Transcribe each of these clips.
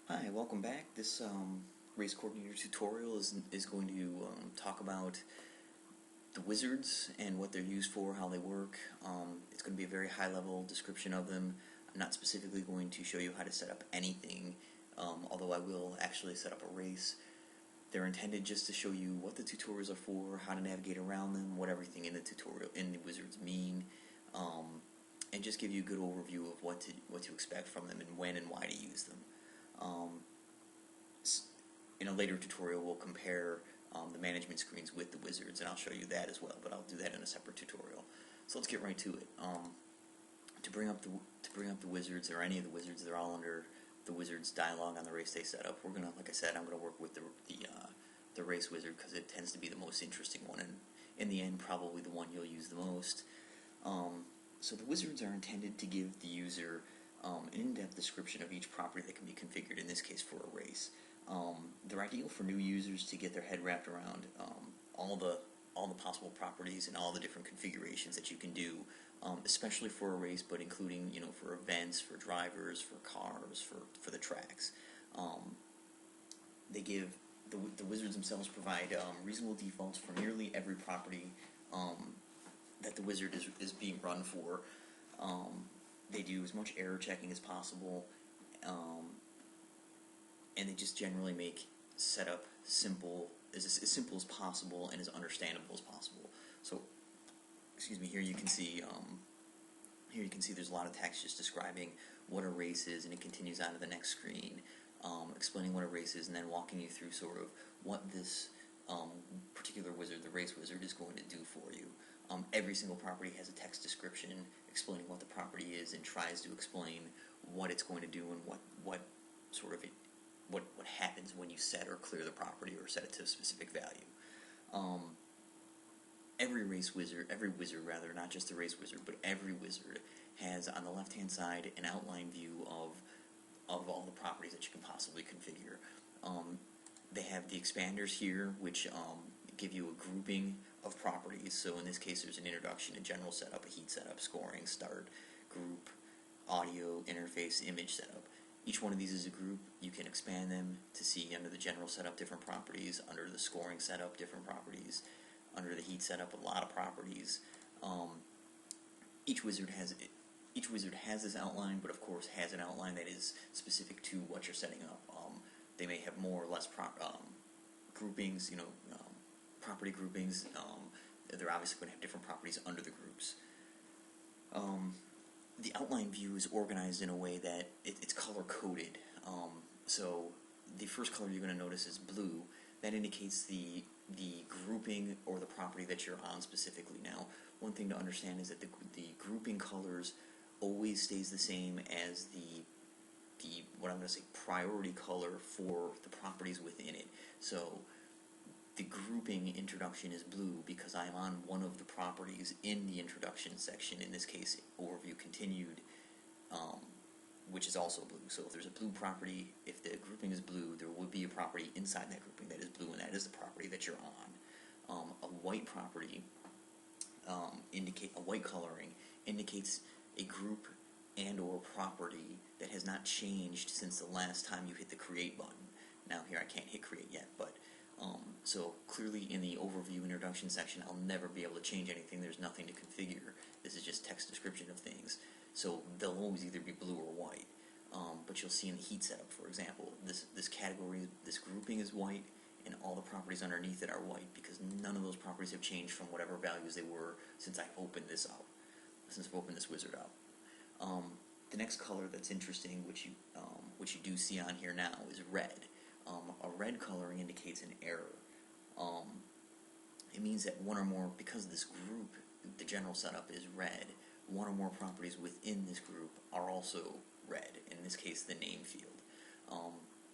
Hi, welcome back. This race coordinator tutorial is going to talk about the wizards and what they're used for, how they work. It's going to be a very high-level description of them. I'm not specifically going to show you how to set up anything, although I will actually set up a race. They're intended just to show you what the tutorials are for, how to navigate around them, what everything in the tutorial in the wizards mean, and just give you a good overview of what to expect from them and when and why to use them. Um, in a later tutorial, we'll compare the management screens with the wizards, and I'll show you that as well, but I'll do that in a separate tutorial. So let's get right to it. To bring up the wizards, or any of the wizards, they're all under the wizards dialog on the race day setup. We're gonna, like I said, I'm gonna work with the race wizard because it tends to be the most interesting one, and in the end, probably the one you'll use the most. So the wizards are intended to give the user an in-depth description of each property that can be configured, in this case for a race. They're ideal for new users to get their head wrapped around all the possible properties and all the different configurations that you can do, especially for a race, but including for events, for drivers, for cars, for the tracks. They give the wizards themselves provide reasonable defaults for nearly every property that the wizard is being run for. They do as much error checking as possible, and they just generally make setup simple, as simple as possible and as understandable as possible. So, excuse me. Here you can see there's a lot of text just describing what a race is, and it continues on to the next screen, explaining what a race is, and then walking you through sort of what this particular wizard, the race wizard, is going to do for you. Every single property has a text description explaining what the property is and tries to explain what it's going to do and what sort of what happens when you set or clear the property or set it to a specific value. Every wizard rather, not just the race wizard, but every wizard has on the left-hand side an outline view of all the properties that you can possibly configure. They have the expanders here, which give you a grouping of properties. So in this case, there's an introduction, a general setup, a heat setup, scoring, start, group, audio, interface, image setup. Each one of these is a group. You can expand them to see under the general setup different properties, under the scoring setup different properties, under the heat setup a lot of properties. Each wizard has this outline, but of course has an outline that is specific to what you're setting up. They may have more or less groupings, property groupings. They're obviously going to have different properties under the groups. The outline view is organized in a way that it's color-coded. So the first color you're going to notice is blue. That indicates the grouping or the property that you're on specifically. Now, one thing to understand is that the grouping colors always stays the same as the what I'm going to say priority color for the properties within it. So the grouping introduction is blue because I'm on one of the properties in the introduction section, in this case overview continued, which is also blue. So if there's a blue property, if the grouping is blue, there would be a property inside that grouping that is blue, and that is the property that you're on. A white property, a white coloring indicates a group and or property that has not changed since the last time you hit the create button. Now here I can't hit create yet, but so clearly in the overview introduction section I'll never be able to change anything. There's nothing to configure. This is just text description of things. So they'll always either be blue or white. But you'll see in the heat setup, for example, this category, this grouping is white, and all the properties underneath it are white because none of those properties have changed from whatever values they were since I opened this up, since I've opened this wizard up. The next color that's interesting, which you do see on here now, is red. A red coloring indicates an error. It means that one or more, because this group, the general setup is red, one or more properties within this group are also red, in this case the name field.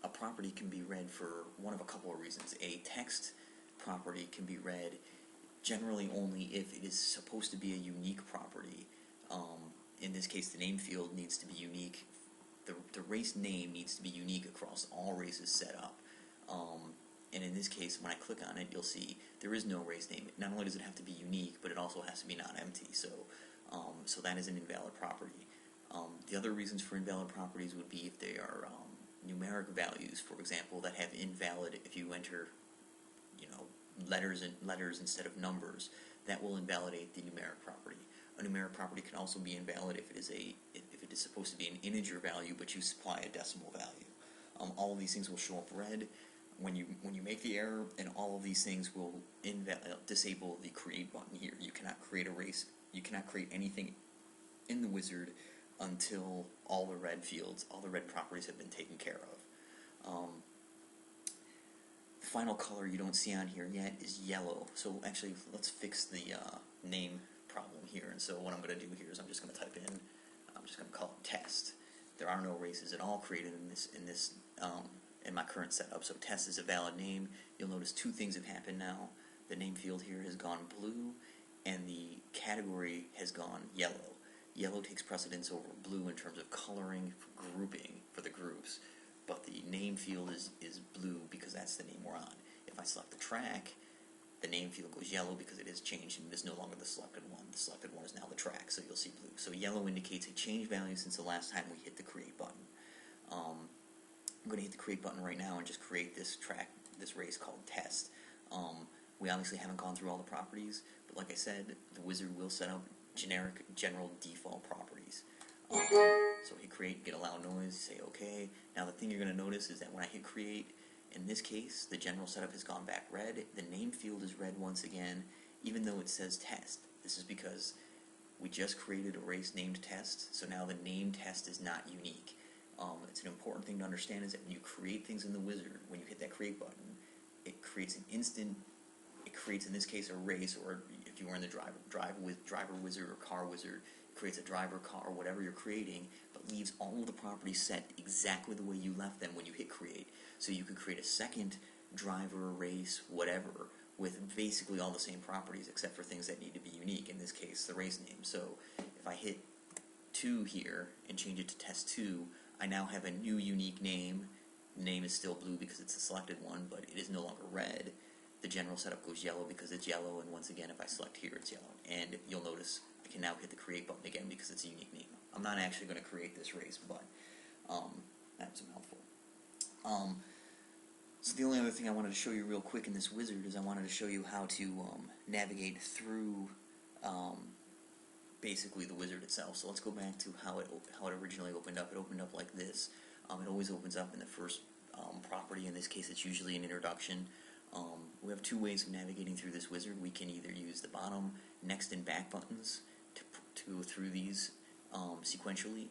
A property can be red for one of a couple of reasons. A text property can be red generally only if it is supposed to be a unique property. In this case, the name field needs to be unique. The race name needs to be unique across all races set up. And in this case, when I click on it, you'll see there is no race name. Not only does it have to be unique, but it also has to be non-empty. So that is an invalid property. The other reasons for invalid properties would be if they are numeric values, for example, that have invalid, if you enter, you know, letters instead of numbers, that will invalidate the numeric property. A numeric property can also be invalid if it is supposed to be an integer value, but you supply a decimal value. All of these things will show up red when you make the error, and all of these things will disable the create button here. You cannot create a race. You cannot create anything in the wizard until all the red fields, all the red properties have been taken care of. The final color you don't see on here yet is yellow. So actually, let's fix the name problem here. And so what I'm going to do here is I'm just going to type in, I'm just going to call it test. There are no races at all created in my current setup. So test is a valid name. You'll notice two things have happened now. The name field here has gone blue, and the category has gone yellow. Yellow takes precedence over blue in terms of coloring, for grouping for the groups, but the name field is blue because that's the name we're on. If I select the track, the name field goes yellow because it has changed and it is no longer the selected one. The selected one is now the track, so you'll see blue. So yellow indicates a change value since the last time we hit the create button. I'm going to hit the create button right now and just create this race called test. We obviously haven't gone through all the properties, but like I said, the wizard will set up general default properties. So hit create, get a loud noise, say OK. Now the thing you're going to notice is that when I hit create, in this case, the general setup has gone back red. The name field is red once again, even though it says test. This is because we just created a race named test, so now the name test is not unique. It's an important thing to understand is that when you create things in the wizard, when you hit that create button, it creates an instant, it creates in this case a race, or if you were in the driver wizard or car wizard, it creates a driver, car, whatever you're creating, but leaves all of the properties set exactly the way you left them when you hit create. So you could create a second driver, race, whatever, with basically all the same properties except for things that need to be unique, in this case the race name. So if I hit 2 here and change it to test 2, I now have a new unique name. The name is still blue because it's a selected one, but it is no longer red. The general setup goes yellow because it's yellow, and once again if I select here it's yellow. And you'll notice I can now hit the create button again because it's a unique name. I'm not actually going to create this race, but that was a mouthful. So the only other thing I wanted to show you real quick in this wizard is I wanted to show you how to navigate through basically the wizard itself. So let's go back to how it originally opened up. It opened up like this. It always opens up in the first property. In this case, it's usually an introduction. We have two ways of navigating through this wizard. We can either use the bottom next and back buttons to go through these sequentially.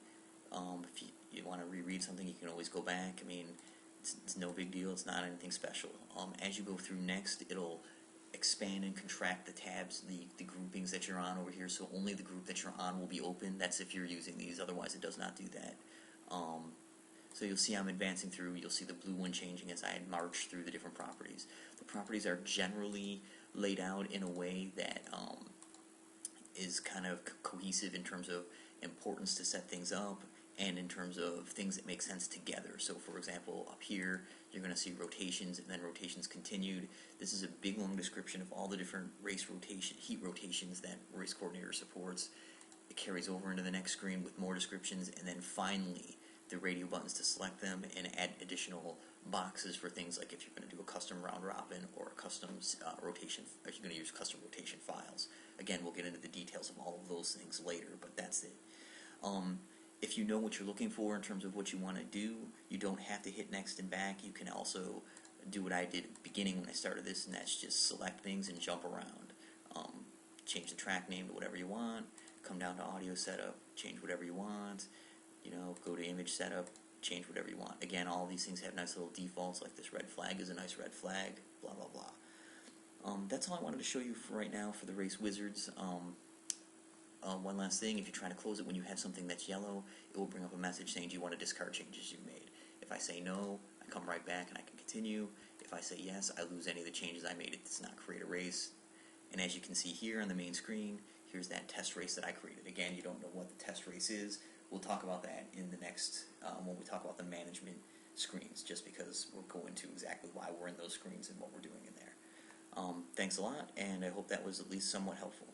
If you want to reread something, you can always go back. I mean, it's no big deal. It's not anything special. As you go through next, it'll expand and contract the tabs, the groupings that you're on over here, so only the group that you're on will be open. That's if you're using these, otherwise it does not do that. So you'll see I'm advancing through. You'll see the blue one changing as I march through the different properties. The properties are generally laid out in a way that is kind of cohesive in terms of importance to set things up and in terms of things that make sense together. So for example, up here you're going to see rotations and then rotations continued. This is a big long description of all the different heat rotations that Race Coordinator supports. It carries over into the next screen with more descriptions, and then finally the radio buttons to select them and add additional boxes for things like if you're going to do a custom round robin or a custom rotation, if you're going to use custom rotation files. Again, we'll get into the details of all of those things later, but that's it. If you know what you're looking for in terms of what you want to do, you don't have to hit next and back. You can also do what I did at the beginning when I started this, and that's just select things and jump around. Change the track name to whatever you want, come down to audio setup, change whatever you want, go to image setup, change whatever you want. Again, all these things have nice little defaults, like this red flag is a nice red flag, blah, blah, blah. That's all I wanted to show you for right now for the Race Wizards. One last thing, if you try to close it when you have something that's yellow, it will bring up a message saying, do you want to discard changes you've made? If I say no, I come right back and I can continue. If I say yes, I lose any of the changes I made. It does not create a race. And as you can see here on the main screen, here's that test race that I created. Again, you don't know what the test race is. We'll talk about that in the next, when we talk about the management screens, just because we'll go into exactly why we're in those screens and what we're doing in there. Thanks a lot, and I hope that was at least somewhat helpful.